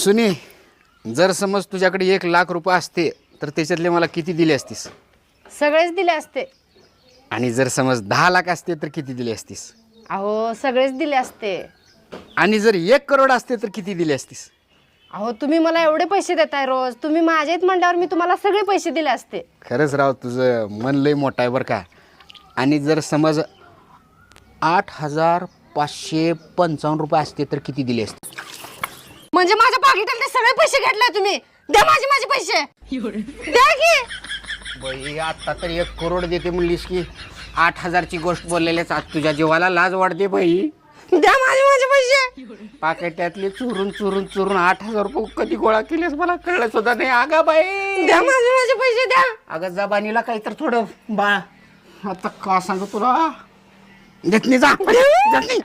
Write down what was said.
सुनी, जर समज तुझ्याकडे 1,00,000 रुपये असते तर त्याच्यातले मला किती दिले असतीस? सगळेच दिले असते. आणि जर समज 10,00,000 असते तर किती दिले असतीस? अहो सगळेच दिले असते. आणि जर 1 करोड असते तर किती दिले असतीस? अहो तुम्ही मला एवढे पैसे देताय रोज, तुम्ही माझ्या आहेत म्हणल्यावर मी तुम्हाला सगळे पैसे दिले असते. खरंच राव, तुझं मन लय मोठं आहे बरं का. आणि जर समज 8,555 रुपये असते तर किती दिले असते? म्हणजे माझ्या पाकिटातले सगळे पैसे घेतले तुम्ही. द्या माझे पैसे. द्या की. बाई, आता तर 1 करोड देते म्हणलीस की 8,000ची गोष्ट बोललेल्याच आज तुझ्या जीवाला लाज वाटते बाई. द्या माझे पैसे. पाकिटातले चुरून चुरून चुरून 8,000 रुपये कधी गोळा केलेस मला कळलं सुद्धा नाही. अगा बाई, द्या माझे पैसे द्या. अगं जबानीला काही तर थोडं बा. आता का सांगू तुला, देत नाही जा, देत नाही.